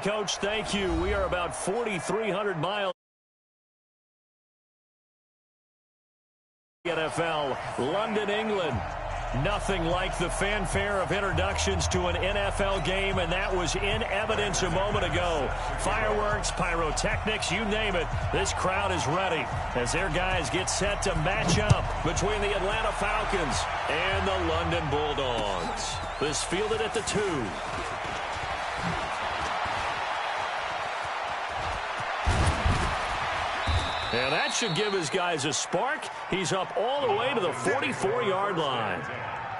Coach. Thank you. We are about 4,300 miles. NFL, London, England. Nothing like the fanfare of introductions to an NFL game, and that was in evidence a moment ago. Fireworks, pyrotechnics, you name it. This crowd is ready as their guys get set to match up between the Atlanta Falcons and the London Bulldogs. This fielded at the 2. And that should give his guys a spark. He's up all the way to the 44-yard line.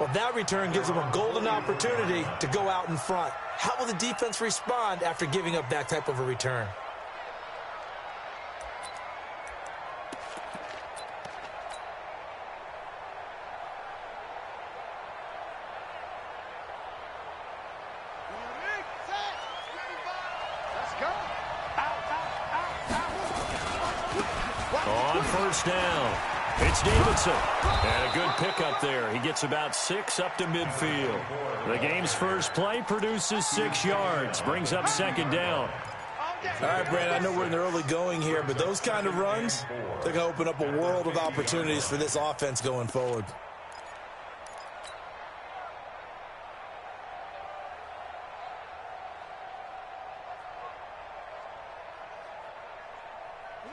Well, that return gives them a golden opportunity to go out in front. How will the defense respond after giving up that type of a return? On first down, it's Davidson. And a good pickup there. He gets about 6 up to midfield. The game's first play produces 6 yards, brings up second down. All right, Brad, I know we're in the early going here, but those kind of runs, they're going to open up a world of opportunities for this offense going forward.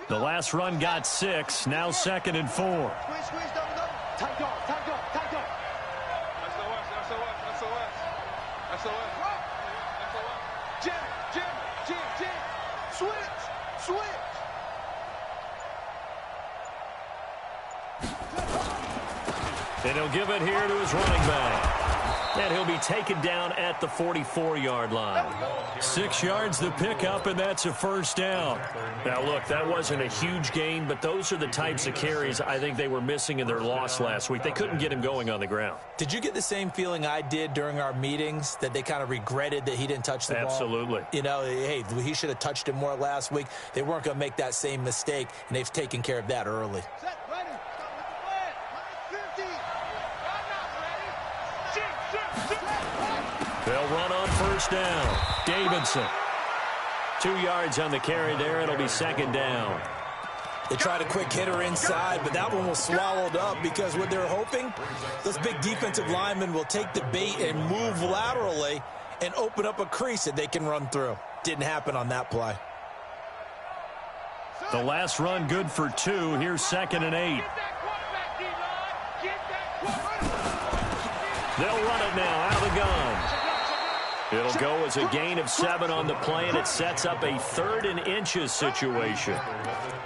The last run got 6, now 2nd and 4. And he'll give it here to his running back. And he'll be taken down at the 44-yard line. 6 yards the pickup, and that's a first down. Now, look, that wasn't a huge gain, but those are the types of carries I think they were missing in their loss last week. They couldn't get him going on the ground. Did you get the same feeling I did during our meetings, that they kind of regretted that he didn't touch the ball? Absolutely. You know, hey, he should have touched it more last week. They weren't going to make that same mistake, and they've taken care of that early. They'll run on first down. Davidson. 2 yards on the carry there. It'll be second down. They tried a quick hitter inside, but that one was swallowed up because what they're hoping, those big defensive linemen will take the bait and move laterally and open up a crease that they can run through. Didn't happen on that play. The last run good for 2. Here's 2nd and 8. They'll run it now out of the gun. It'll go as a gain of 7 on the play, and it sets up a 3rd and inches situation.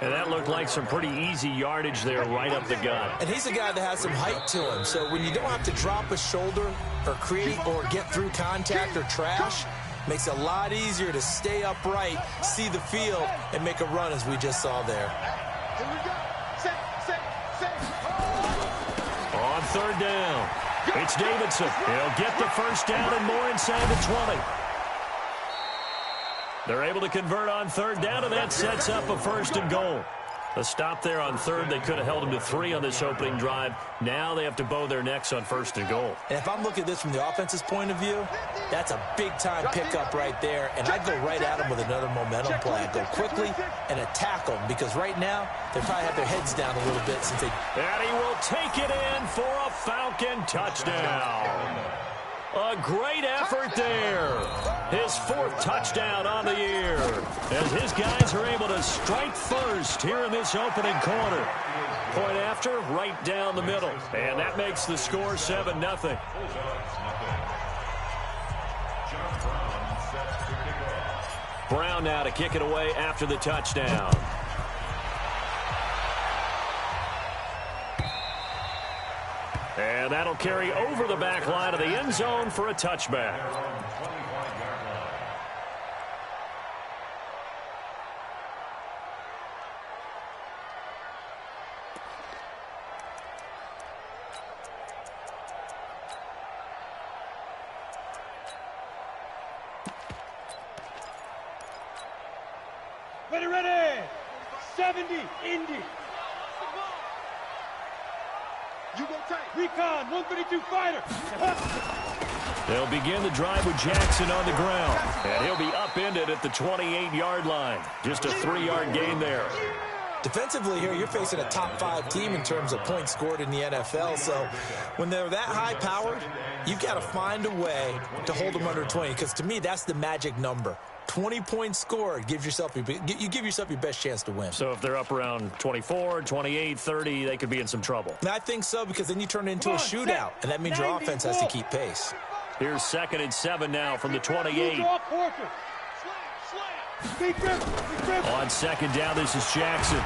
And that looked like some pretty easy yardage there right up the gut. And he's a guy that has some height to him, so when you don't have to drop a shoulder or create or get through contact or trash, makes it a lot easier to stay upright, see the field, and make a run as we just saw there. On third down. It's Davidson. He'll get the first down and more inside the 20. They're able to convert on third down, and that sets up a 1st and goal. A stop there on 3rd. They could have held him to 3 on this opening drive. Now they have to bow their necks on 1st and goal. And if I'm looking at this from the offense's point of view, that's a big-time pickup right there, and I'd go right at him with another momentum play. I'd go quickly and attack them, because right now they probably have their heads down a little bit since they... And he will take it in for a Falcon touchdown. A great effort there. His 4th touchdown on the year as his guys are able to strike first here in this opening quarter. Point after, right down the middle. And that makes the score 7-0. Brown now to kick it away after the touchdown. And that'll carry over the back line of the end zone for a touchback. Ready. 70, Indy. You go tight. Recon, 132 fighter. They'll begin the drive with Jackson on the ground. And he'll be upended at the 28-yard line. Just a 3-yard gain there. Defensively here, you're facing a top-5 team in terms of points scored in the NFL. So when they're that high-powered, you've got to find a way to hold them under 20. Because to me, that's the magic number. 20 points scored, you give yourself your best chance to win. So if they're up around 24, 28, 30, they could be in some trouble. And I think so, because then you turn it into a shootout, and that means your offense has to keep pace. Here's 2nd and 7 now from the 28. On 2nd down, this is Jackson.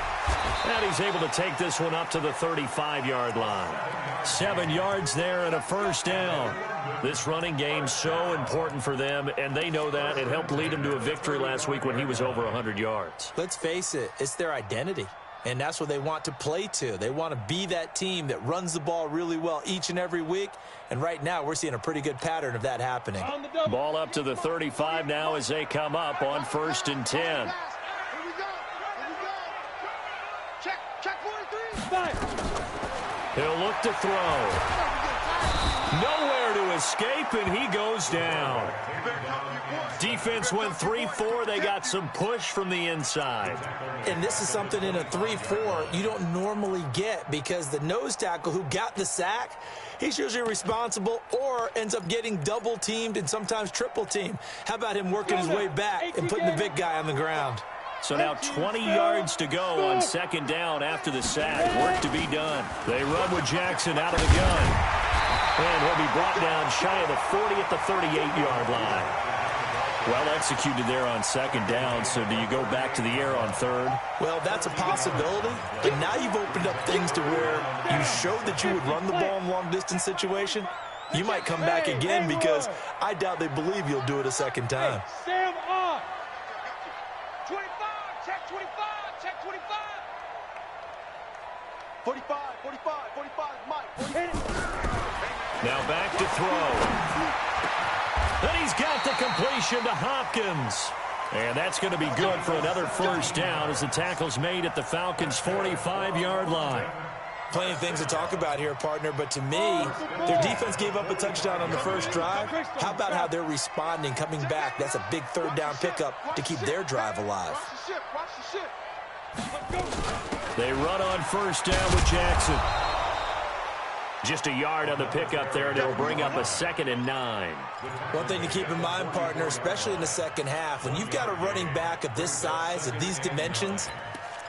And he's able to take this one up to the 35-yard line. 7 yards there and a 1st down. This running game so important for them, and they know that. It helped lead them to a victory last week when he was over 100 yards. Let's face it, it's their identity. And that's what they want to play to. They want to be that team that runs the ball really well each and every week. And right now, we're seeing a pretty good pattern of that happening. Ball up to the 35 now as they come up on 1st and 10. Here we go. Check 43. He'll look to throw. Nowhere to escape, and he goes down. Defense went 3-4. They got some push from the inside. And this is something in a 3-4 you don't normally get, because the nose tackle who got the sack, he's usually responsible or ends up getting double-teamed and sometimes triple-teamed. How about him working his way back and putting the big guy on the ground? So now 20 yards to go on 2nd down after the sack. Work to be done. They run with Jackson out of the gun. And he'll be brought down shy of the 40 at the 38-yard line. Well executed there on 2nd down. So do you go back to the air on 3rd? Well, that's a possibility. But now you've opened up things to where you showed that you would run the ball in long-distance situation. You might come back again, because I doubt they believe you'll do it a 2nd time. Sam on. 25. Check 25. Check 25. 45. Mike. Now back to throw. And he's got the completion to Hopkins. And that's going to be good for another 1st down as the tackle's made at the Falcons' 45-yard line. Plenty of things to talk about here, partner, but to me, their defense gave up a touchdown on the 1st drive. How about how they're responding, coming back? That's a big 3rd down pickup to keep their drive alive. They run on 1st down with Jackson. Just a yard on the pickup there, and it'll bring up a 2nd and 9. One thing to keep in mind, partner, especially in the 2nd half, when you've got a running back of this size, of these dimensions,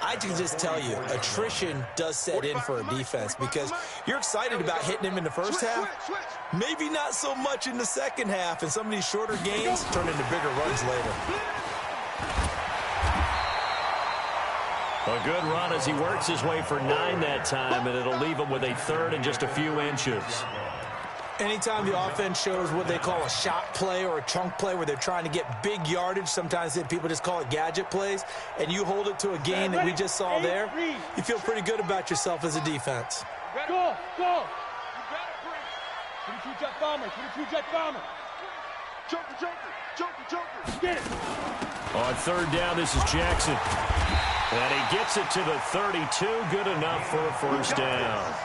I can just tell you, attrition does set in for a defense, because you're excited about hitting him in the 1st half, maybe not so much in the 2nd half, and some of these shorter gains turn into bigger runs later. A good run as he works his way for 9 that time, and it'll leave him with a 3rd and just a few inches. Anytime the offense shows what they call a shot play or a chunk play where they're trying to get big yardage, sometimes people just call it gadget plays, and you hold it to a gain that we just saw there, you feel pretty good about yourself as a defense. Go. You got it, 22 jet bomber. Joker. Get it. On 3rd down, this is Jackson. And he gets it to the 32, good enough for a 1st down.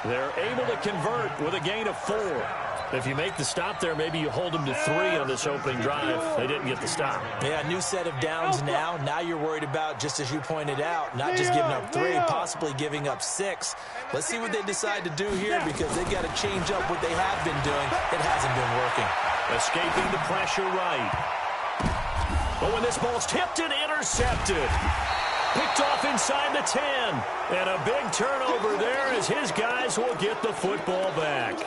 They're able to convert with a gain of 4. If you make the stop there, maybe you hold them to 3 on this opening drive. They didn't get the stop. Yeah, new set of downs now. Now you're worried about, just as you pointed out, not just giving up 3, possibly giving up 6. Let's see what they decide to do here, because they've got to change up what they have been doing. It hasn't been working. Escaping the pressure right. But when this ball's tipped and intercepted. Picked off inside the 10. And a big turnover there as his guys will get the football back.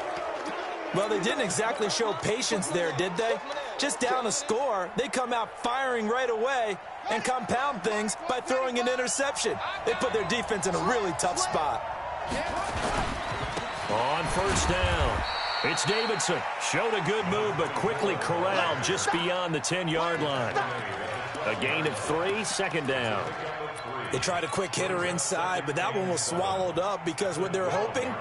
Well, they didn't exactly show patience there, did they? Just down a score, they come out firing right away and compound things by throwing an interception. They put their defense in a really tough spot. On 1st down, it's Davidson. Showed a good move, but quickly corralled just beyond the 10-yard line. A gain of 3, 2nd down. They tried a quick hitter inside, but that one was swallowed up, because what they're hoping,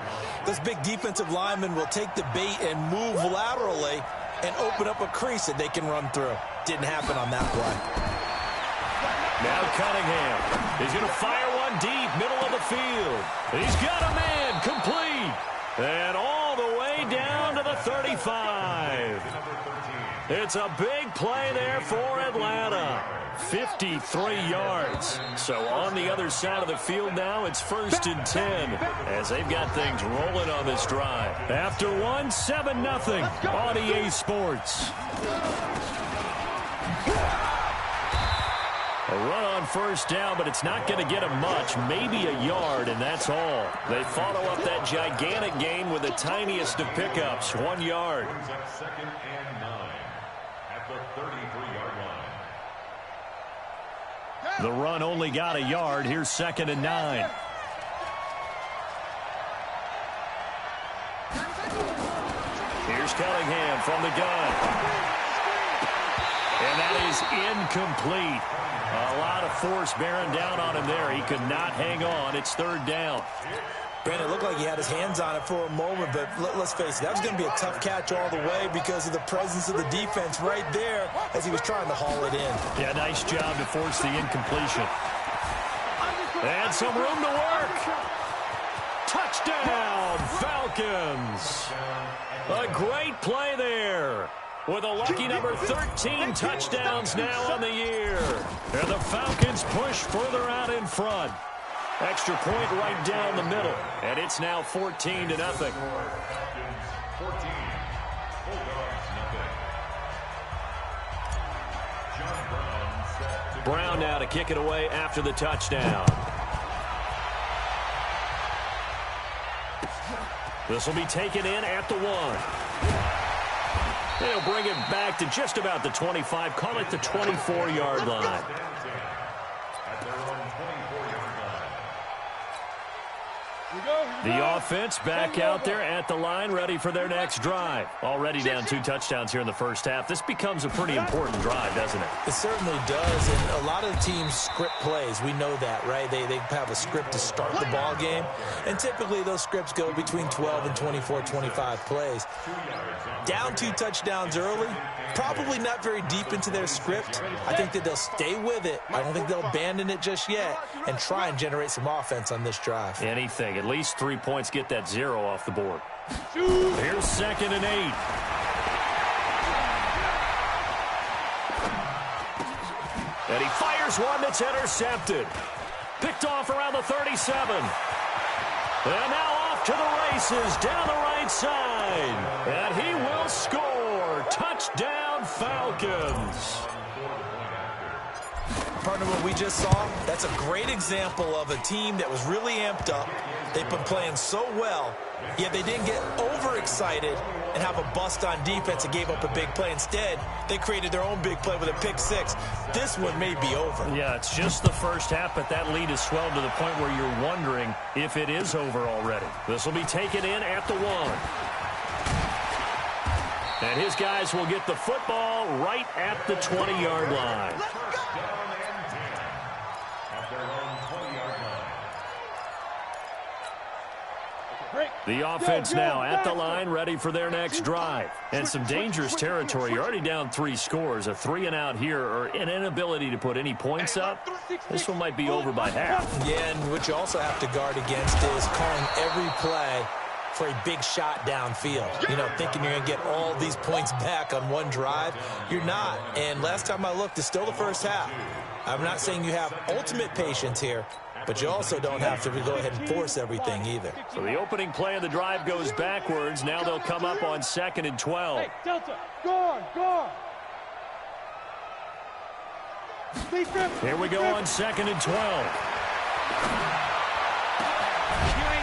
this big defensive lineman will take the bait and move laterally and open up a crease that they can run through. Didn't happen on that play. Now Cunningham. He's going to fire one deep, middle of the field. He's got a man, complete. And all all the way down to the 35. It's a big play there for Atlanta. 53 yards. So on the other side of the field now, it's 1st and 10 as they've got things rolling on this drive. After one, 7-0 on EA Sports. A run on 1st down, but it's not going to get them much. Maybe a yard, and that's all. They follow up that gigantic gain with the tiniest of pickups, 1 yard. 2nd and 9 at the 33-yard line. The run only got a yard. Here's 2nd and 9. Here's Cunningham from the gun. And that is incomplete. A lot of force bearing down on him there. He could not hang on. It's 3rd down. Brandon, it looked like he had his hands on it for a moment, but let's face it, that was going to be a tough catch all the way because of the presence of the defense right there as he was trying to haul it in. Yeah, nice job to force the incompletion. And some room to work. Touchdown, Falcons. A great play there. With a lucky number 13 touchdowns now on the year. And the Falcons push further out in front. Extra point right down the middle. And it's now 14-0. Brown now to kick it away after the touchdown. This will be taken in at the 1. They'll bring it back to just about the 25. Call it the 24-yard line. The offense back out there at the line, ready for their next drive. Already down 2 touchdowns here in the first half. This becomes a pretty important drive, doesn't it? It certainly does, and a lot of teams script plays. We know that, right? They have a script to start the ball game, and typically those scripts go between 12 and 24, 25 plays. Down 2 touchdowns early, probably not very deep into their script. I think that they'll stay with it. I don't think they'll abandon it just yet and try and generate some offense on this drive. Anything. At least 3 points, get that 0 off the board. Here's 2nd and 8. And he fires one that's intercepted. Picked off around the 37. And now off to the races down the right side. And he will score. Touchdown, Falcons. Partner, what we just saw, that's a great example of a team that was really amped up. They've been playing so well, yet they didn't get overexcited and have a bust on defense and gave up a big play. Instead, they created their own big play with a pick 6. This one may be over. Yeah, it's just the first half, but that lead has swelled to the point where you're wondering if it is over already. This will be taken in at the 1. And his guys will get the football right at the 20-yard line. The offense now at the line, ready for their next drive. And some dangerous territory. You're already down 3 scores. A 3-and-out here, or an inability to put any points up. This one might be over by half. Yeah, and what you also have to guard against is calling every play for a big shot downfield. You know, thinking you're going to get all these points back on one drive. You're not. And last time I looked, it's still the first half. I'm not saying you have ultimate patience here, but you also don't have to go ahead and force everything either. So the opening play of the drive goes backwards. Now they'll come up on 2nd and 12. Hey, Delta, guard. Here we go on 2nd and 12.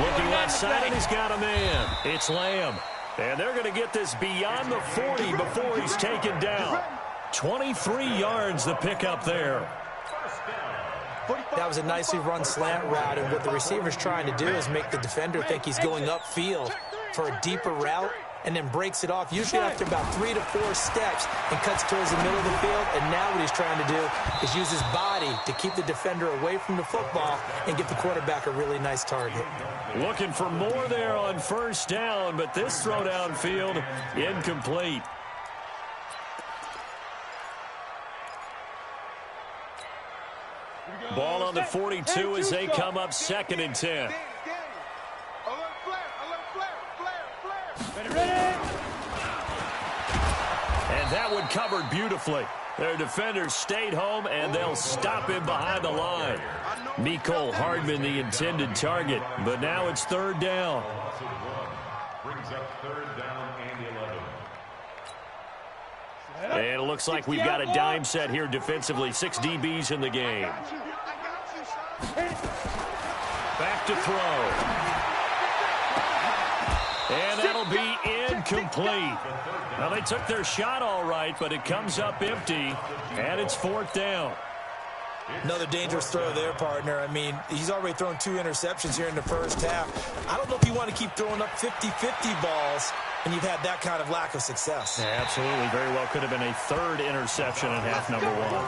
Looking left side, and he's got a man. It's Lamb. And they're going to get this beyond the 40 before he's taken down. 23 yards the pickup there. That was a nicely run slant route, and what the receiver's trying to do is make the defender think he's going upfield for a deeper route, and then breaks it off, usually after about 3 to 4 steps, and cuts towards the middle of the field. And now what he's trying to do is use his body to keep the defender away from the football and get the quarterback a really nice target. Looking for more there on 1st down, but this throw downfield incomplete. Ball on the 42 as they come up 2nd and 10. That one covered beautifully. Their defenders stayed home, and they'll stop him behind the line. Mecole Hardman, the intended target, but now it's third down. Brings up third down and 11. And it looks like we've got a dime set here defensively. 6 DBs in the game. Back to throw. And that'll be incomplete. Now, they took their shot all right, but it comes up empty, and it's fourth down. Another dangerous throw there, partner. I mean, he's already thrown 2 interceptions here in the first half. I don't know if you want to keep throwing up 50-50 balls and you've had that kind of lack of success. Yeah, absolutely. Very well could have been a third interception in half number 1.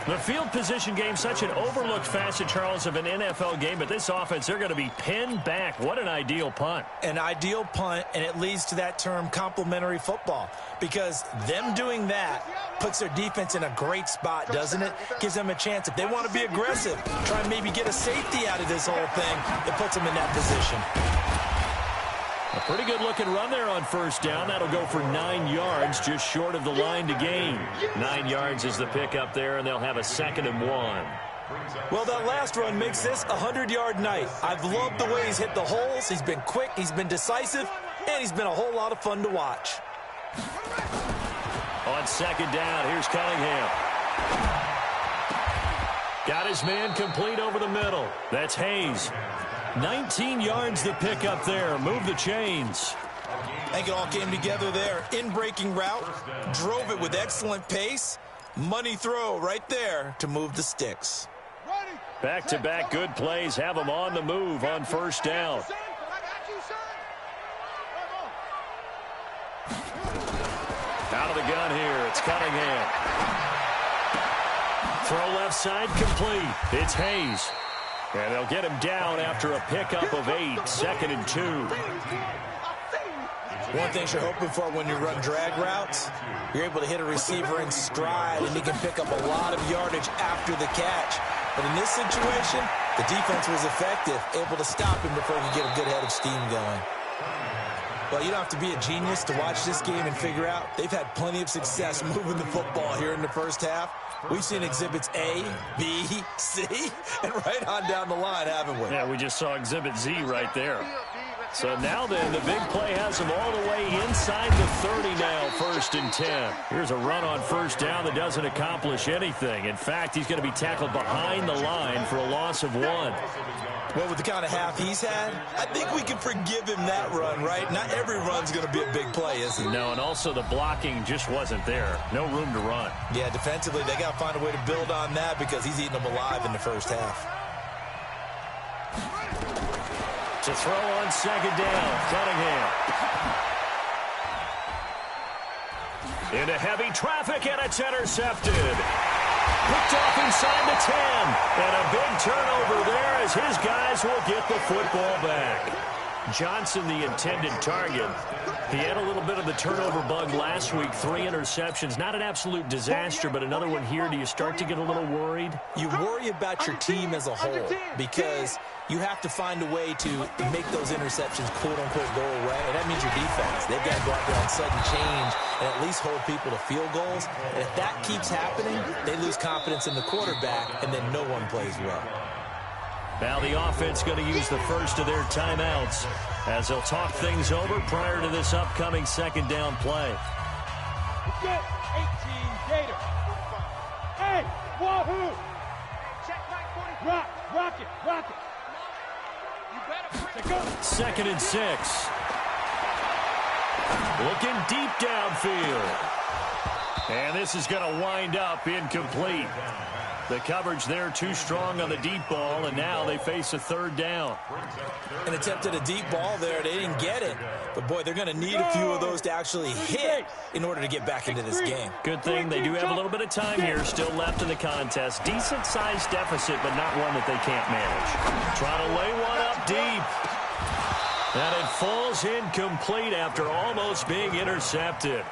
The field position game, such an overlooked facet, Charles, of an NFL game, but this offense, they're going to be pinned back. What an ideal punt. An ideal punt, and it leads to that term complementary football, because them doing that puts their defense in a great spot, doesn't it? Gives them a chance. If they want to be aggressive, try and maybe get a safety out of this whole thing, it puts them in that position. A pretty good-looking run there on first down. That'll go for 9 yards, just short of the line to gain. 9 yards is the pickup there, and they'll have a 2nd and 1. Well, that last run makes this a 100-yard night. I've loved the way he's hit the holes. He's been quick, he's been decisive, and he's been a whole lot of fun to watch. On 2nd down, here's Cunningham. Got his man complete over the middle. That's Hayes. 19 yards the pick up there. Move the chains. I think it all came together there. In-breaking route. Drove it with excellent pace. Money throw right there to move the sticks. Back-to-back good plays have them on the move on first down. Out of the gun here. It's Cunningham. Throw left side complete. It's Hayes. And they'll get him down after a pickup of 8, 2nd and 2. One thing you're hoping for when you run drag routes, you're able to hit a receiver in stride, and he can pick up a lot of yardage after the catch. But in this situation, the defense was effective, able to stop him before he could get a good head of steam going. Well, you don't have to be a genius to watch this game and figure out they've had plenty of success moving the football here in the first half. We've seen exhibits A, B, C, and right on down the line, haven't we? Yeah, we just saw exhibit Z right there. So now then, the big play has them all the way inside the 30 now, 1st and 10. Here's a run on first down that doesn't accomplish anything. In fact, he's going to be tackled behind the line for a loss of 1. Well, with the kind of half he's had, I think we can forgive him that run, right? Not every run's going to be a big play, is it? No, and also the blocking just wasn't there. No room to run. Yeah, defensively, they got to find a way to build on that because he's eating them alive in the first half. To throw on 2nd down, Cunningham. Into heavy traffic, and it's intercepted. Picked off inside the 10. And a big turnover there as his guys will get the football back. Johnson, the intended target. He had a little bit of the turnover bug last week. 3 interceptions. Not an absolute disaster, but another one here. Do you start to get a little worried? You worry about your team as a whole because you have to find a way to make those interceptions, quote-unquote, go away. And that means your defense. They've got to go out there on sudden change and at least hold people to field goals. And if that keeps happening, they lose confidence in the quarterback, and then no one plays well. Now the offense going to use the first of their timeouts as they'll talk things over prior to this upcoming 2nd down play. Let's go. 18 Gator. Hey, wahoo. Rock it. You better bring it. 2nd and 6. Looking deep downfield. And this is going to wind up incomplete. The coverage there too strong on the deep ball, and now they face a 3rd down. An attempt at a deep ball there. They didn't get it. But, boy, they're going to need a few of those to actually hit in order to get back into this game. Good thing they do have a little bit of time here still left in the contest. Decent-sized deficit, but not one that they can't manage. Trying to lay one up deep. And it falls incomplete after almost being intercepted.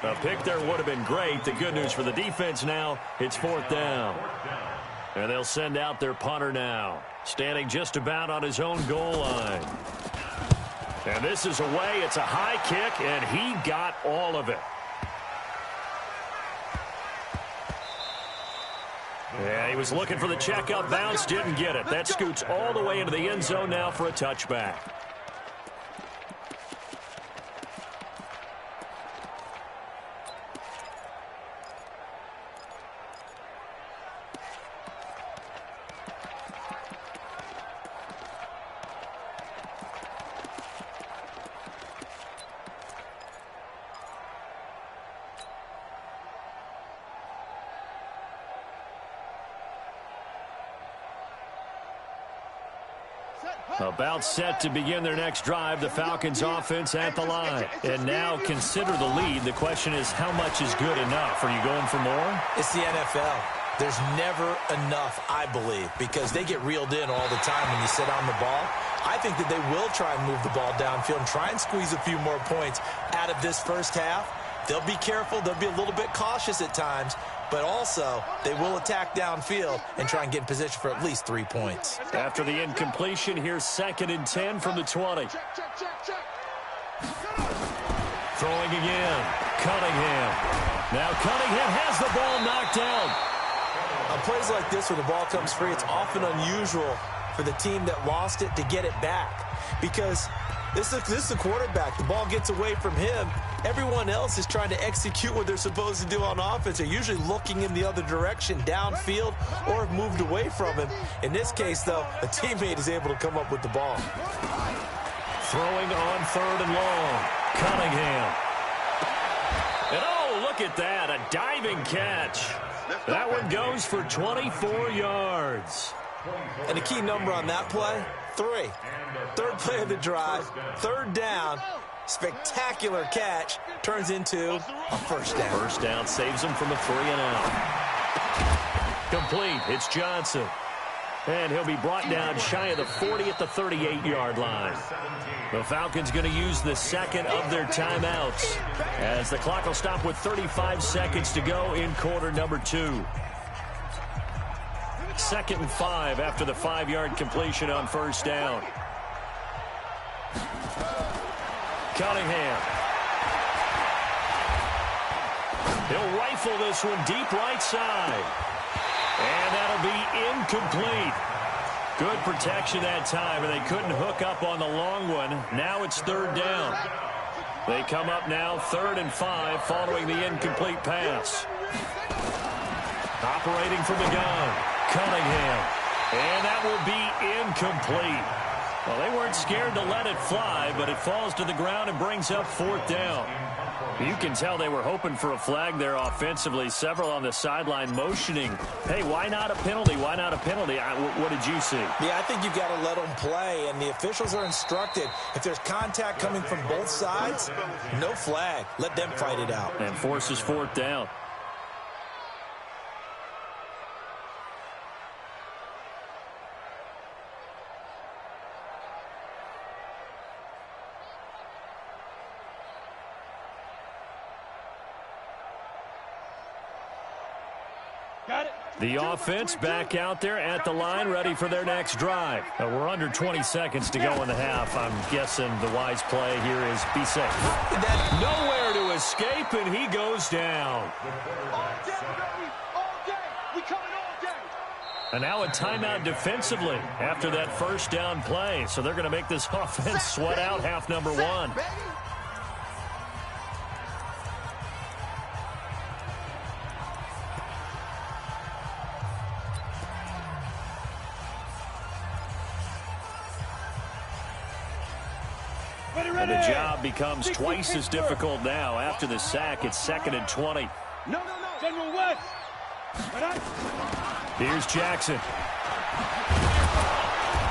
A pick there would have been great. The good news for the defense now, it's 4th down. And they'll send out their punter now, standing just about on his own goal line. And this is away. It's a high kick, and he got all of it. Yeah, he was looking for the checkup bounce, didn't get it. That scoots all the way into the end zone now for a touchback. About set to begin their next drive, the Falcons offense at the line. And now consider the lead. The question is, how much is good enough? Are you going for more? It's the NFL. There's never enough, I believe, because they get reeled in all the time when you sit on the ball. I think that they will try and move the ball downfield and try and squeeze a few more points out of this first half. They'll be careful. They'll be a little bit cautious at times. But also, they will attack downfield and try and get in position for at least 3 points. After the incompletion, here's 2nd and 10 from the 20. Throwing again. Cunningham. Now Cunningham has the ball knocked down. On plays like this where the ball comes free, it's often unusual for the team that lost it to get it back. Because this is the quarterback. The ball gets away from him. Everyone else is trying to execute what they're supposed to do on offense. They're usually looking in the other direction, downfield, or have moved away from him. In this case, though, a teammate is able to come up with the ball. Throwing on 3rd and long. Cunningham. And oh, look at that, a diving catch. That one goes for 24 yards. And the key number on that play, 3. 3rd play of the drive, 3rd down. Spectacular catch turns into a first down. First down saves him from a 3-and-out. Complete. It's Johnson. And he'll be brought down shy of the 40 at the 38-yard line. The Falcons going to use the 2nd of their timeouts as the clock will stop with 35 seconds to go in quarter number 2. 2nd and 5 after the 5-yard completion on first down. Cunningham. He'll rifle this one deep right side. And that'll be incomplete. Good protection that time, and they couldn't hook up on the long one. Now it's 3rd down. They come up now 3rd and 5 following the incomplete pass. Operating from the gun, Cunningham. And that will be incomplete. Well, they weren't scared to let it fly, but it falls to the ground and brings up 4th down. You can tell they were hoping for a flag there offensively. Several on the sideline motioning, hey, why not a penalty? Why not a penalty? What did you see? Yeah, I think you've got to let them play, and the officials are instructed. If there's contact coming from both sides, no flag. Let them fight it out. And forces 4th down. The offense back out there at the line, ready for their next drive. We're under 20 seconds to go in the half. I'm guessing the wise play here is be safe. Nowhere to escape, and he goes down. And now a timeout defensively after that first down play. So they're going to make this offense sweat out half number 1. And the job becomes twice as difficult now. After the sack, it's 2nd and 20. No. General West. Here's Jackson.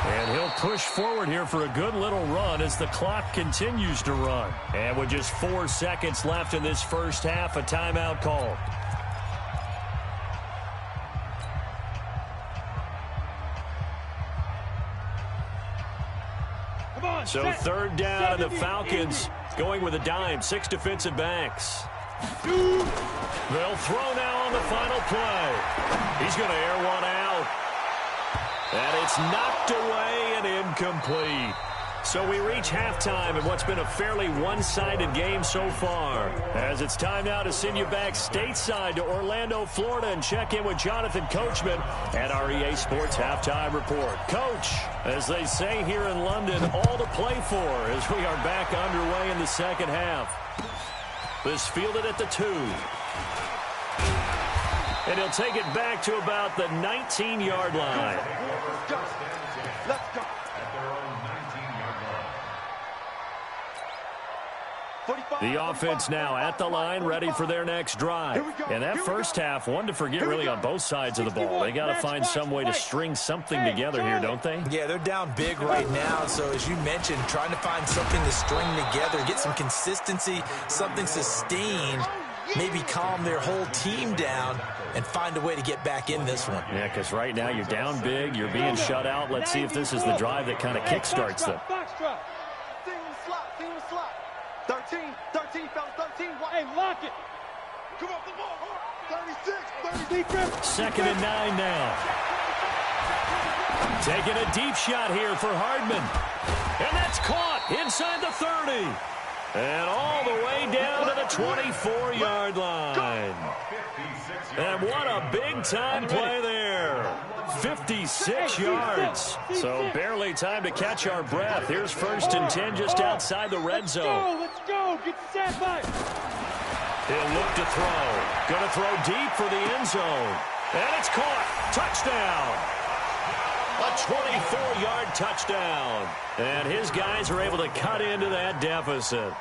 And he'll push forward here for a good little run as the clock continues to run. And with just 4 seconds left in this first half, a timeout called. So 3rd down, and the Falcons going with a dime. 6 defensive backs. They'll throw now on the final play. He's going to air one out. And it's knocked away and incomplete. So we reach halftime in what's been a fairly one-sided game so far. As it's time now to send you back stateside to Orlando, Florida, and check in with Jonathan Coachman at our EA Sports Halftime Report. Coach, as they say here in London, all to play for as we are back underway in the second half. This fielded at the 2. And he'll take it back to about the 19-yard line. Let's go. The offense now at the line, ready for their next drive. And that first half, one to forget really on both sides of the ball. They got to find some way to string something together here, don't they? Yeah, they're down big right now. So as you mentioned, trying to find something to string together, get some consistency, something sustained, maybe calm their whole team down and find a way to get back in this one. Yeah, because right now you're down big, you're being shut out. Let's see if this is the drive that kind of kickstarts them. 13, fellas, 13. Hey, lock it. Come up the ball. 36. Second and 9 now. Taking a deep shot here for Hardman. And that's caught inside the 30. And all the way down to the 24-yard line. And what a big-time play there. 56 yards. So barely time to catch our breath. Here's 1st and 10 just outside the red zone. Let's go. Get set back. He'll look to throw. Going to throw deep for the end zone. And it's caught. Touchdown. A 24-yard touchdown. And his guys are able to cut into that deficit.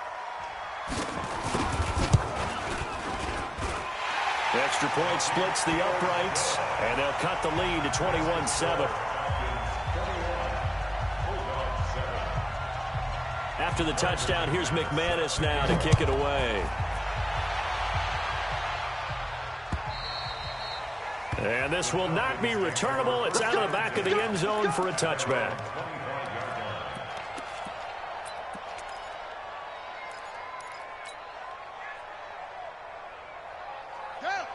The extra point splits the uprights, and they'll cut the lead to 21-7. After the touchdown, here's McManus now to kick it away. And this will not be returnable. It's out of the back of the end zone for a touchback.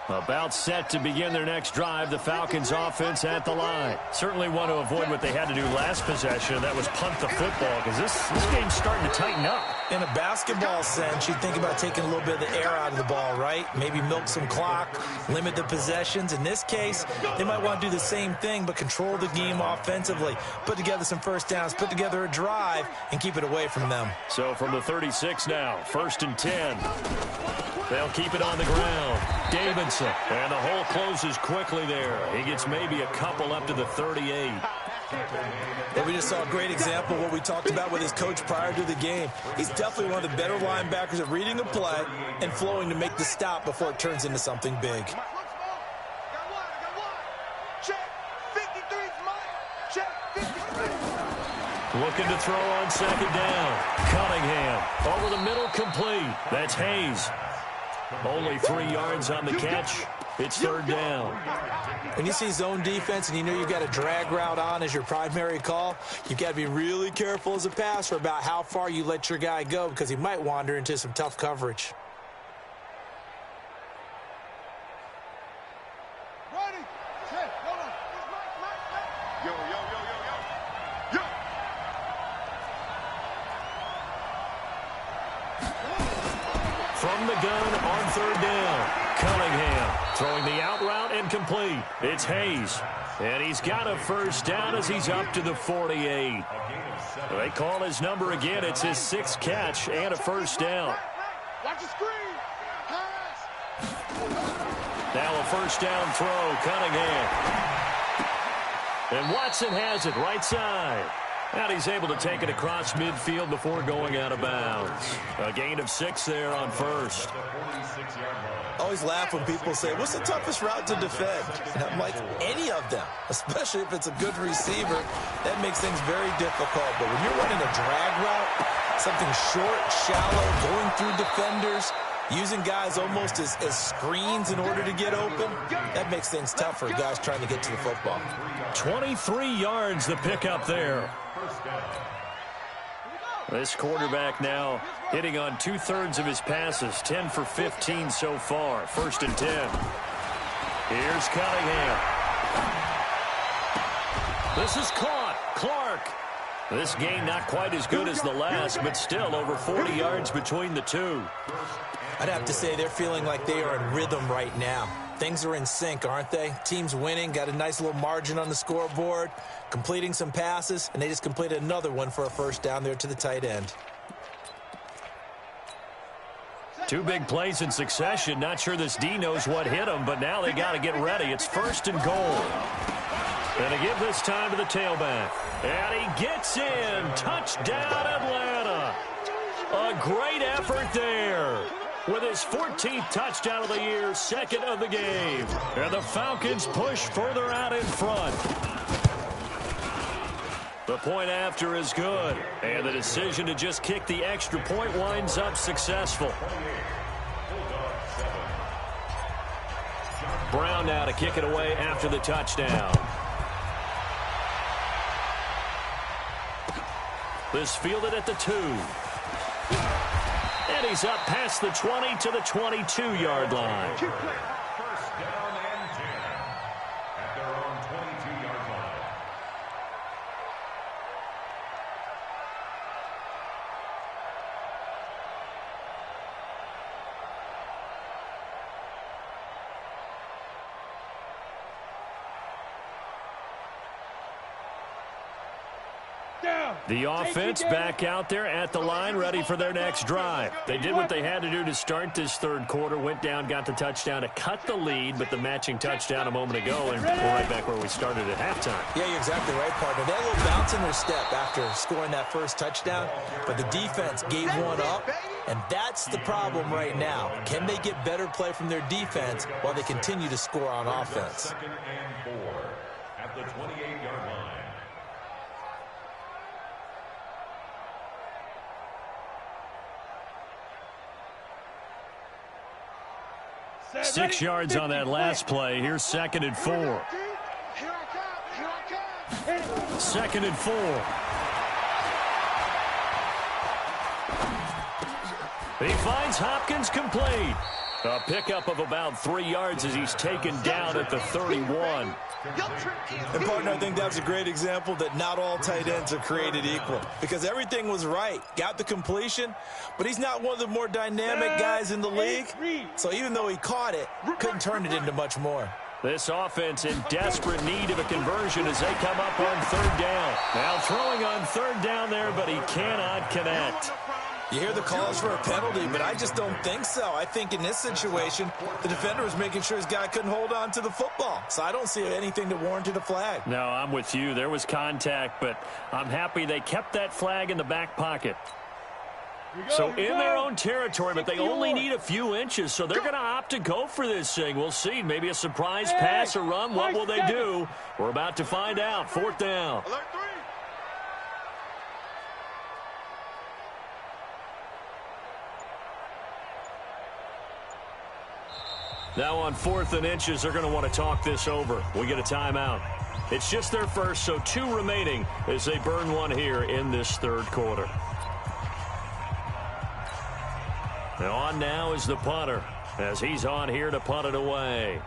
About set to begin their next drive, the Falcons offense at the line. Certainly want to avoid what they had to do last possession, and that was punt the football, because this game's starting to tighten up. In a basketball sense, you think about taking a little bit of the air out of the ball, right? Maybe milk some clock, limit the possessions. In this case, they might want to do the same thing, but control the game offensively. Put together some first downs, put together a drive, and keep it away from them. So from the 36 now, 1st and 10. They'll keep it on the ground. Davidson. And the hole closes quickly there. He gets maybe a couple up to the 38. Well, we just saw a great example of what we talked about with his coach prior to the game. He's definitely one of the better linebackers at reading a play and flowing to make the stop before it turns into something big. Looking to throw on 2nd down. Cunningham over the middle, complete. That's Hayes. Only 3 yards on the catch. It's 3rd down. When you see zone defense and you know you've got a drag route on as your primary call, you've got to be really careful as a passer about how far you let your guy go, because he might wander into some tough coverage. Ready, set, hold on. Yo. From the gun on 3rd down. Cunningham throwing the out route and complete. It's Hayes. And he's got a 1st down as he's up to the 48. They call his number again. It's his 6th catch and a 1st down. Watch the screen. Pass. Now a 1st down throw. Cunningham. And Watson has it right side. And he's able to take it across midfield before going out of bounds. A gain of 6 there on 1st. Always laugh when people say, what's the toughest route to defend? And I'm like, any of them, especially if it's a good receiver. That makes things very difficult. But when you're running a drag route, something short, shallow, going through defenders, using guys almost as screens in order to get open, that makes things tough for guys trying to get to the football. 23 yards the pickup there. This quarterback now hitting on 2/3 of his passes, 10 for 15 so far. 1st and 10. Here's Cunningham. This is caught. Clark. This game not quite as good as the last, but still over 40 yards between the two. I'd have to say they're feeling like they are in rhythm right now. Things are in sync, aren't they? Team's winning, got a nice little margin on the scoreboard, completing some passes, and they just completed another one for a first down there to the tight end. Two big plays in succession. Not sure this D knows what hit him, but now they got to get ready. It's 1st and goal. And to give this time to the tailback. And he gets in. Touchdown, Atlanta. A great effort there. With his 14th touchdown of the year, 2nd of the game. And the Falcons push further out in front. The point after is good. And the decision to just kick the extra point winds up successful. Brown now to kick it away after the touchdown. This fielded at the 2. And he's up past the 20 to the 22-yard line. First down and 10 at their own 22-yard line. The offense back out there at the line, ready for their next drive. They did what they had to do to start this third quarter, went down, got the touchdown to cut the lead, but the matching touchdown a moment ago, and we're right back where we started at halftime. Yeah, you're exactly right, partner. They had a little bounce in their step after scoring that first touchdown, but the defense gave one up, and that's the problem right now. Can they get better play from their defense while they continue to score on offense? 2nd and 4 at the 28-yard line. 6 yards on that last play. Here's 2nd and 4. 2nd and 4. He finds Hopkins complete. A pickup of about 3 yards as he's taken down at the 31. And, partner, I think that was a great example that not all tight ends are created equal, because everything was right. Got the completion, but he's not one of the more dynamic guys in the league. So even though he caught it, couldn't turn it into much more. This offense in desperate need of a conversion as they come up on 3rd down. Now throwing on 3rd down there, but he cannot connect. You hear the calls for a penalty, but I just don't think so. I think in this situation, the defender was making sure his guy couldn't hold on to the football. So I don't see anything that warranted a flag. No, I'm with you. There was contact, but I'm happy they kept that flag in the back pocket. So in their own territory, but they only need a few inches, so they're going to opt to go for this thing. We'll see. Maybe a surprise pass or run. What will they do? We're about to find out. 4th down. Now on 4th and inches, they're going to want to talk this over. We get a timeout. It's just their first, so 2 remaining as they burn one here in this third quarter. And on now is the punter as he's on here to punt it away.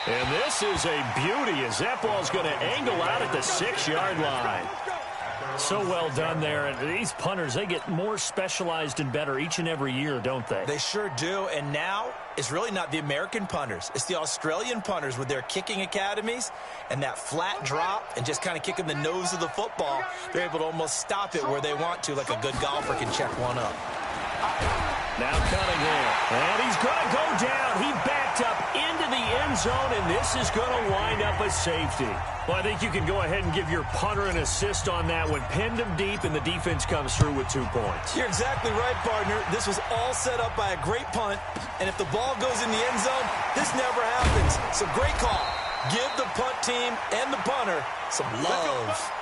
And this is a beauty as that ball's going to angle out at the 6-yard line. So well done there. And these punters, they get more specialized and better each and every year, don't they? They sure do. And now it's really not the American punters. It's the Australian punters with their kicking academies and that flat drop and just kind of kicking the nose of the football. They're able to almost stop it where they want to, like a good golfer can check one up. Now Cunningham. And he's going to go down. He backed up into the end zone, and this is going to wind up a safety. Well, I think you can go ahead and give your punter an assist on that one. Pinned him deep, and the defense comes through with 2 points. You're exactly right, partner. This was all set up by a great punt, and if the ball goes in the end zone, this never happens. So great call. Give the punt team and the punter some love.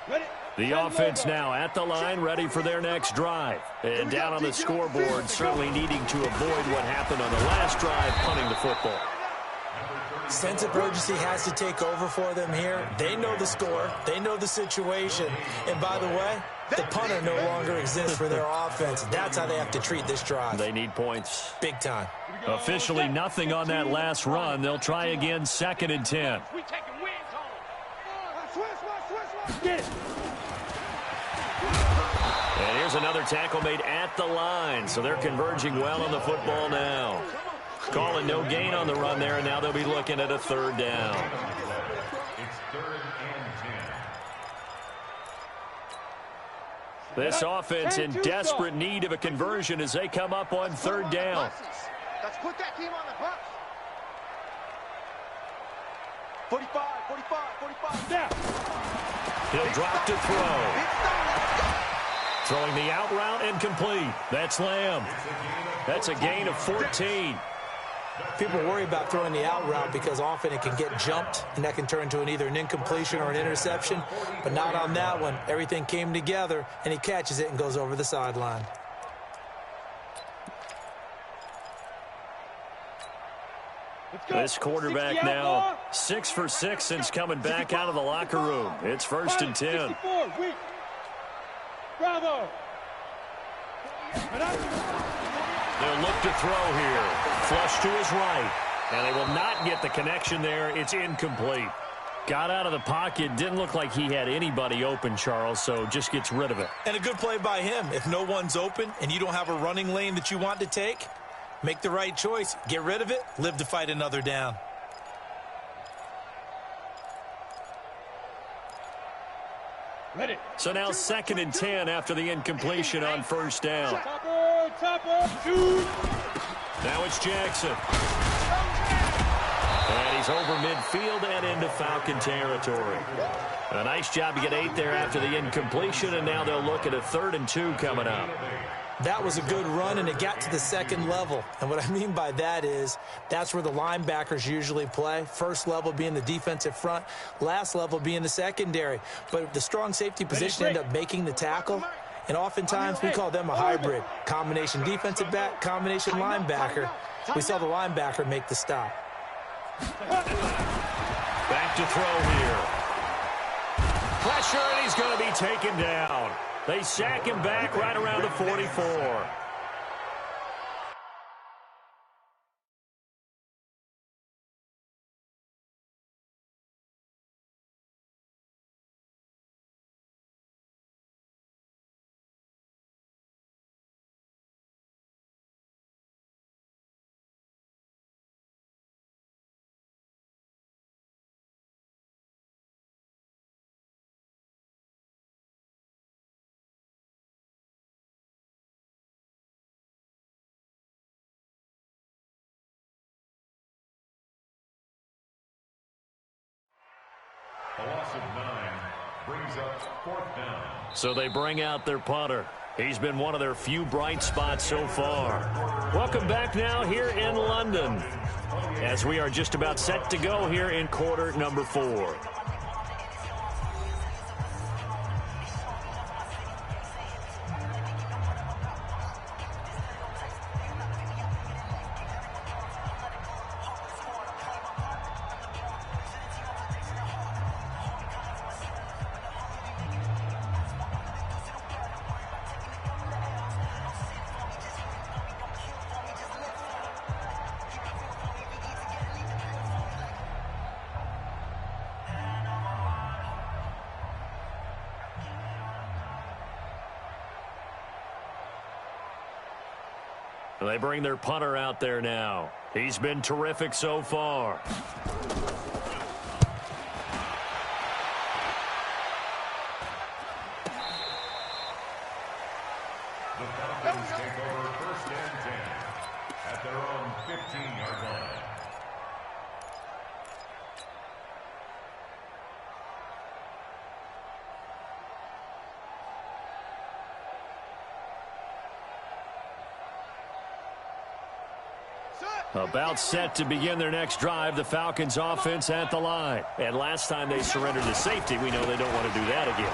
Ready? The offense now at the line, ready for their next drive. And down on the scoreboard, certainly needing to avoid what happened on the last drive, punting the football. Sense of urgency has to take over for them here. They know the score. They know the situation. And by the way, the punter no longer exists for their offense. That's how they have to treat this drive. They need points. Big time. Officially nothing on that last run. They'll try again, 2nd and 10. And here's another tackle made at the line. So they're converging well on the football now. Calling no gain on the run there, and now they'll be looking at a 3rd down. It's 3rd and 10. This offense in desperate need of a conversion as they come up on 3rd down. Let's put that team on the bus. 45, 45. Now. He'll drop to throw. Throwing the out route incomplete. That's Lamb. That's a gain of 14. People worry about throwing the out route because often it can get jumped, and that can turn into either an incompletion or an interception. But not on that one. Everything came together, and he catches it and goes over the sideline. This quarterback now 6 for 6 since coming back out of the locker room. It's 1st and 10. Bravo. They'll look to throw here. Flush to his right. And they will not get the connection there. It's incomplete. Got out of the pocket. Didn't look like he had anybody open, Charles, so just gets rid of it. And a good play by him. If no one's open and you don't have a running lane that you want to take, make the right choice. Get rid of it. Live to fight another down. Ready. So now 2nd and 10 after the incompletion on 1st down. Topper, shoot. Now it's Jackson. And he's over midfield and into Falcon territory. A nice job to get 8 there after the incompletion, and now they'll look at a 3rd and 2 coming up. That was a good run, and it got to the 2nd level. And what I mean by that is that's where the linebackers usually play. First level being the defensive front, last level being the secondary. But the strong safety position ended up making the tackle. And oftentimes we call them a hybrid. Combination defensive back, combination linebacker. We saw the linebacker make the stop. Back to throw here. Pressure, and he's going to be taken down. They sack him back right around the 44. A loss of 9 brings up 4th down. So they bring out their punter. He's been one of their few bright spots so far. Welcome back now here in London as we are just about set to go here in quarter number 4. They bring their punter out there now. He's been terrific so far. The Falcons take over 1st and 10 at their own 15-yard line. About set to begin their next drive, the Falcons offense at the line. And last time they surrendered to safety, we know they don't want to do that again.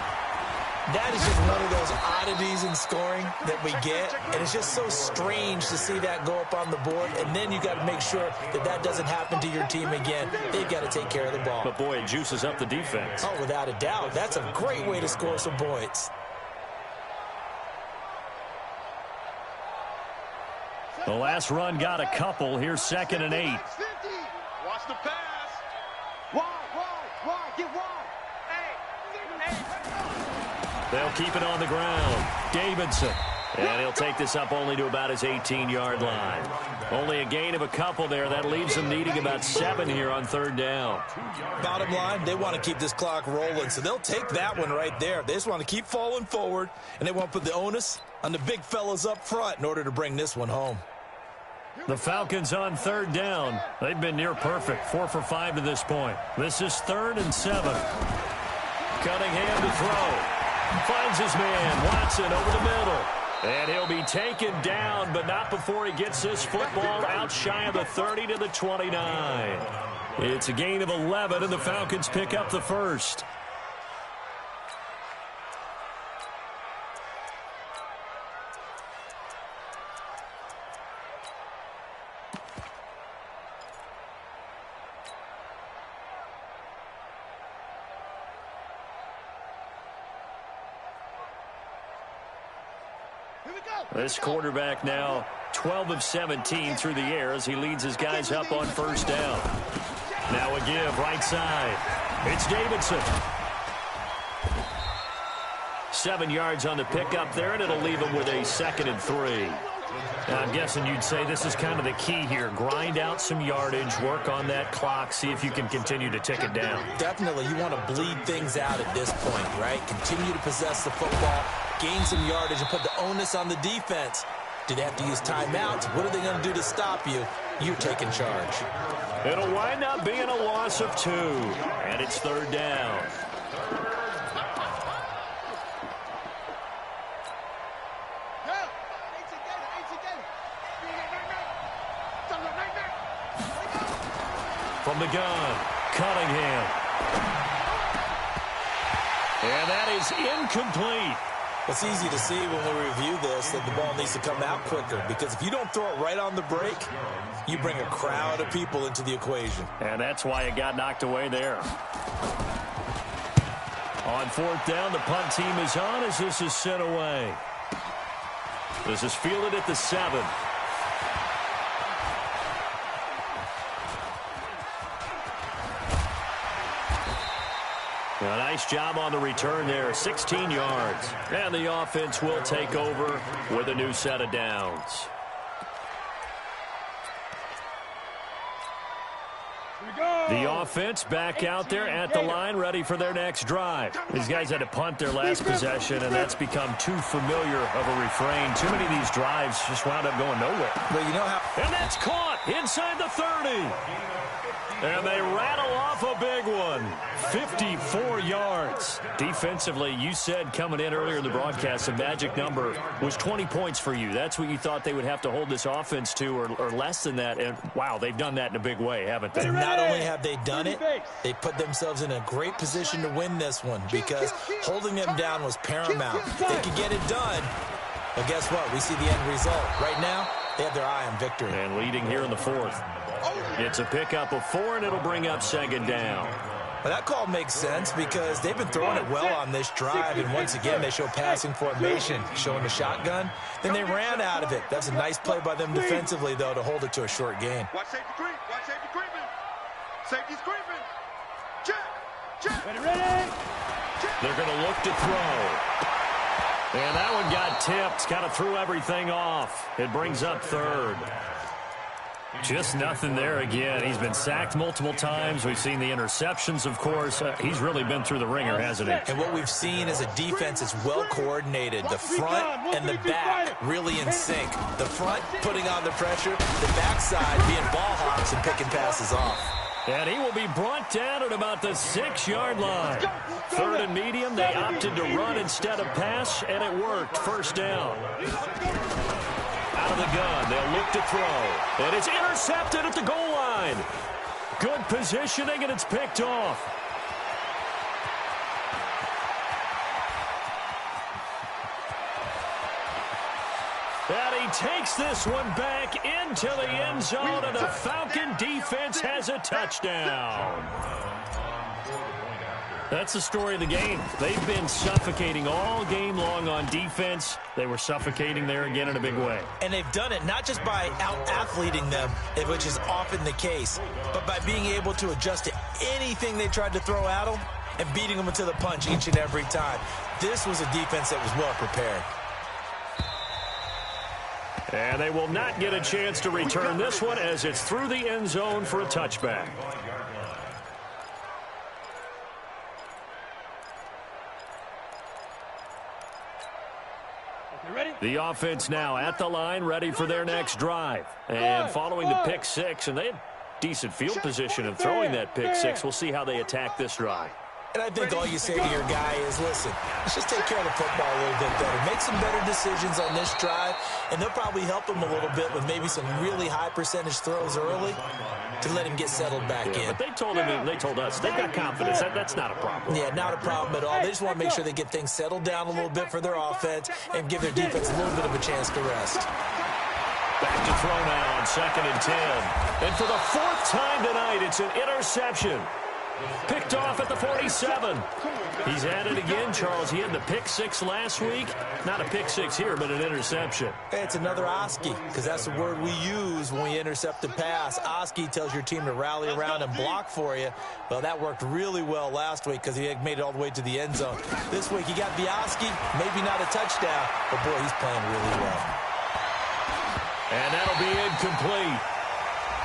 That is just one of those oddities in scoring that we get, and it's just so strange to see that go up on the board, and then you got to make sure that that doesn't happen to your team again. They've got to take care of the ball. But, boy, it juices up the defense. Oh, without a doubt. That's a great way to score some points. The last run got a couple. Here's 2nd and 8. Watch the pass. Wide, get wide. They'll keep it on the ground. Davidson. And he'll take this up only to about his 18-yard line. Only a gain of a couple there. That leaves them needing about 7 here on 3rd down. Bottom line, they want to keep this clock rolling, so they'll take that one right there. They just want to keep falling forward, and they want to put the onus on the big fellas up front in order to bring this one home. The Falcons on 3rd down. They've been near perfect. 4 for 5 to this point. This is 3rd and 7. Cunningham to throw. Finds his man, Watson, over the middle. And he'll be taken down, but not before he gets this football out shy of the 30 to the 29. It's a gain of 11, and the Falcons pick up the first. This quarterback now 12 of 17 through the air as he leads his guys up on 1st down. Now a give right side. It's Davidson. 7 yards on the pickup there, and it'll leave him with a 2nd and 3. Now, I'm guessing you'd say this is kind of the key here. Grind out some yardage, work on that clock, see if you can continue to tick it down. Definitely. You want to bleed things out at this point, right? Continue to possess the football, gain some yardage, and put the onus on the defense. Do they have to use timeouts? What are they going to do to stop you? You're taking charge. It'll wind up being a loss of 2, and it's 3rd down. From the gun, Cunningham. And that is incomplete. It's easy to see when we review this that the ball needs to come out quicker, because if you don't throw it right on the break, you bring a crowd of people into the equation. And that's why it got knocked away there. On 4th down, the punt team is on as this is sent away. This is fielded at the 7. A nice job on the return there, 16 yards. And the offense will take over with a new set of downs. The offense back out there at the line, ready for their next drive. These guys had to punt their last possession, and that's become too familiar of a refrain. Too many of these drives just wound up going nowhere. But you know how... And that's caught inside the 30. And they rattle off a big one. 54 yards. Defensively, you said coming in earlier in the broadcast, the magic number was 20 points for you. That's what you thought they would have to hold this offense to, or less than that. And, wow, they've done that in a big way, haven't they? And not only have they done it, they put themselves in a great position to win this one, because holding them down was paramount. They could get it done. But guess what? We see the end result. Right now, they have their eye on victory. And leading here in the 4th. It's a pickup of 4, and it'll bring up 2nd down. Well, that call makes sense because they've been throwing it well on this drive, and once again, they show passing formation, showing the shotgun. Then they ran out of it. That's a nice play by them defensively, though, to hold it to a short gain. Watch safety creep. Watch safety creeping. Safety's creeping. Check. Ready. They're going to look to throw. And that one got tipped. Kind of threw everything off. It brings up 3rd. Just nothing there again. He's been sacked multiple times. We've seen the interceptions, of course. He's really been through the ringer, hasn't he? And what we've seen is a defense that's well coordinated. The front and the back really in sync. The front putting on the pressure, the backside being ball hawks and picking passes off. And he will be brought down at about the 6-yard line. 3rd and medium. They opted to run instead of pass, and it worked. 1st down. Out of the gun, they'll look to throw. And it's intercepted at the goal line. Good positioning, and it's picked off. And he takes this one back into the end zone, and the Falcon defense has a touchdown. That's the story of the game. They've been suffocating all game long on defense. They were suffocating there again in a big way. And they've done it not just by out-athleting them, which is often the case, but by being able to adjust to anything they tried to throw at them and beating them into the punch each and every time. This was a defense that was well prepared. And they will not get a chance to return this one as it's through the end zone for a touchback. The offense now at the line, ready for their next drive. And following the pick six, and they had decent field position in throwing that pick six. We'll see how they attack this drive. And I think all you say to your guy is, listen, let's just take care of the football a little bit better. Make some better decisions on this drive, and they'll probably help him a little bit with maybe some really high percentage throws early to let him get settled back in. But they told him, they told us, they've got confidence. That's not a problem. Yeah, not a problem at all. They just want to make sure they get things settled down a little bit for their offense and give their defense a little bit of a chance to rest. Back to throw now on 2nd and 10. And for the 4th time tonight, it's an interception. Picked off at the 47. He's at it again, Charles. He had the pick six last week. Not a pick six here, but an interception. Hey, it's another Oski, because that's the word we use when we intercept a pass. Oski tells your team to rally around and block for you. Well, that worked really well last week because he had made it all the way to the end zone. This week, he got the Oski, maybe not a touchdown, but boy, he's playing really well. And that'll be incomplete.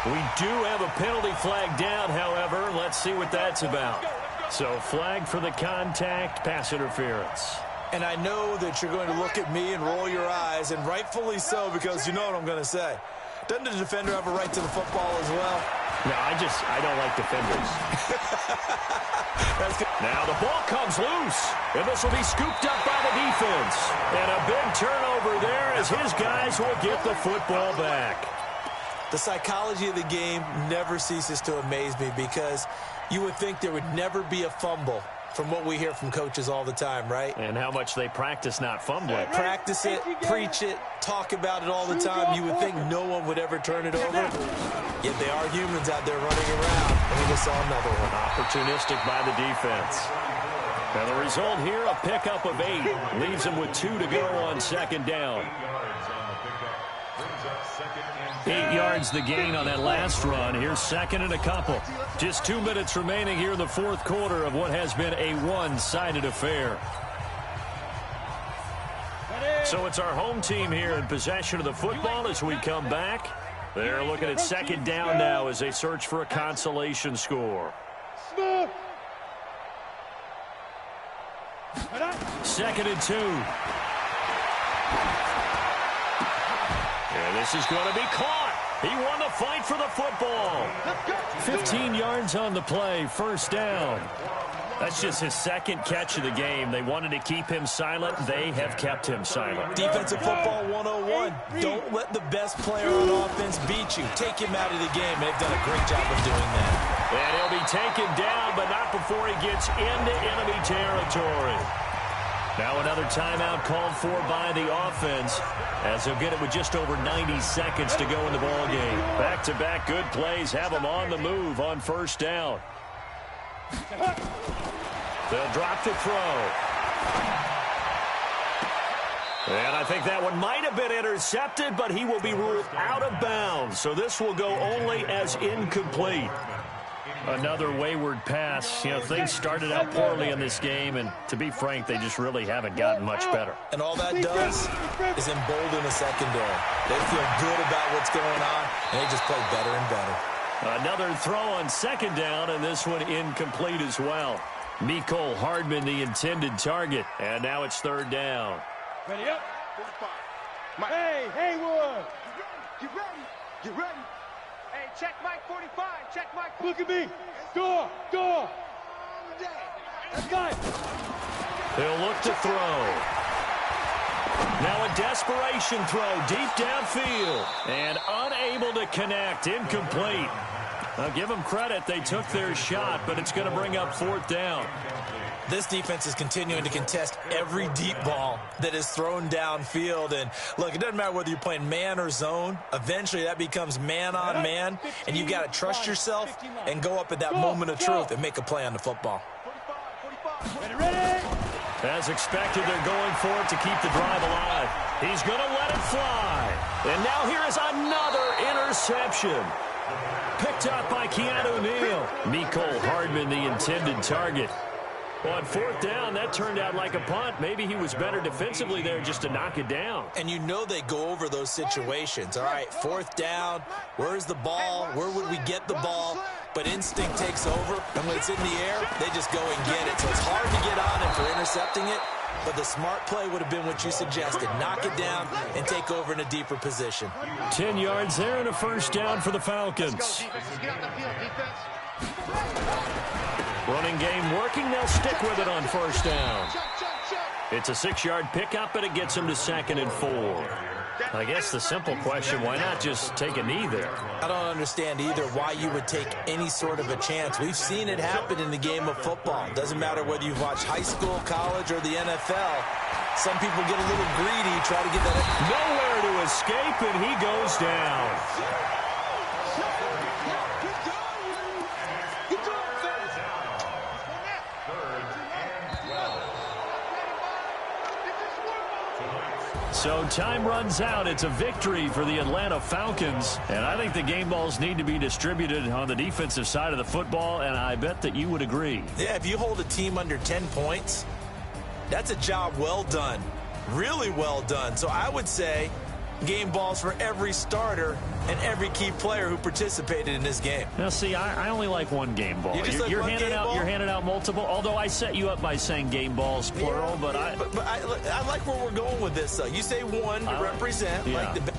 We do have a penalty flag down, however. Let's see what that's about. So flag for the contact, pass interference. And I know that you're going to look at me and roll your eyes, and rightfully so, because you know what I'm going to say. Doesn't the defender have a right to the football as well? No, I don't like defenders. Now the ball comes loose, and this will be scooped up by the defense. And a big turnover there as his guys will get the football back. The psychology of the game never ceases to amaze me because you would think there would never be a fumble from what we hear from coaches all the time, right? And how much they practice not fumbling. Practice it, preach it, talk about it all the time. You would think no one would ever turn it over. Yet they are humans out there running around. And we just saw another one. Opportunistic by the defense. And the result here, a pickup of 8. Leaves them with 2 to go on 2nd down. 8 yards the gain on that last run. Here's 2nd and a couple. Just 2 minutes remaining here in the 4th quarter of what has been a one-sided affair. So it's our home team here in possession of the football as we come back. They're looking at 2nd down now as they search for a consolation score. 2nd and 2. And this is going to be caught. He won the fight for the football. 15 yards on the play, 1st down. That's just his 2nd catch of the game. They wanted to keep him silent. They have kept him silent. Defensive football 101. Don't let the best player on offense beat you. Take him out of the game. They've done a great job of doing that. And he'll be taken down, but not before he gets into enemy territory. Now another timeout called for by the offense as they'll get it with just over 90 seconds to go in the ball game. Back-to-back good plays have them on the move on 1st down. They'll drop to throw. And I think that one might have been intercepted, but he will be ruled out of bounds. So this will go only as incomplete. Another wayward pass. You know, things started out poorly in this game, and to be frank, they just really haven't gotten much better. And all that does is embolden the secondary. They feel good about what's going on, and they just play better and better. Another throw on 2nd down, and this one incomplete as well. Mecole Hardman, the intended target, and now it's 3rd down. Ready up. Hey, Haywood. Get ready. Get ready. Hey, check Mike 45. Check Mike 45. Look at me. Door. That's good. He'll look to throw. Now a desperation throw deep downfield. And unable to connect. Incomplete. I'll give them credit. They took their shot, but it's going to bring up 4th down. This defense is continuing to contest every deep ball that is thrown downfield. And, look, it doesn't matter whether you're playing man or zone. Eventually, that becomes man on man, and you've got to trust yourself and go up at that moment of truth and make a play on the football. As expected, they're going for it to keep the drive alive. He's going to let it fly. And now here is another interception. Picked up by Keanu Neal. Mecole Hardman, the intended target. On fourth down, that turned out like a punt. Maybe he was better defensively there just to knock it down. And you know they go over those situations. All right, fourth down, where's the ball? Where would we get the ball? But instinct takes over, and when it's in the air, they just go and get it. So it's hard to get on him for intercepting it, but the smart play would have been what you suggested. Knock it down and take over in a deeper position. 10 yards there and a first down for the Falcons. Running game working. They'll stick with it on first down. It's a 6-yard pickup, and it gets him to 2nd and 4. I guess the simple question, why not just take a knee there? I don't understand either why you would take any sort of a chance. We've seen it happen in the game of football. Doesn't matter whether you've watched high school, college, or the NFL. Some people get a little greedy, try to get that. Nowhere to escape, and he goes down. So time runs out. It's a victory for the Atlanta Falcons. And I think the game balls need to be distributed on the defensive side of the football, and I bet that you would agree. Yeah, if you hold a team under 10 points, that's a job well done. Really well done. So I would say game balls for every starter and every key player who participated in this game. Now, see, I only like one game ball. You're handing out multiple, although I set you up by saying game balls, plural. Yeah, but I like where we're going with this. You say one to represent, like the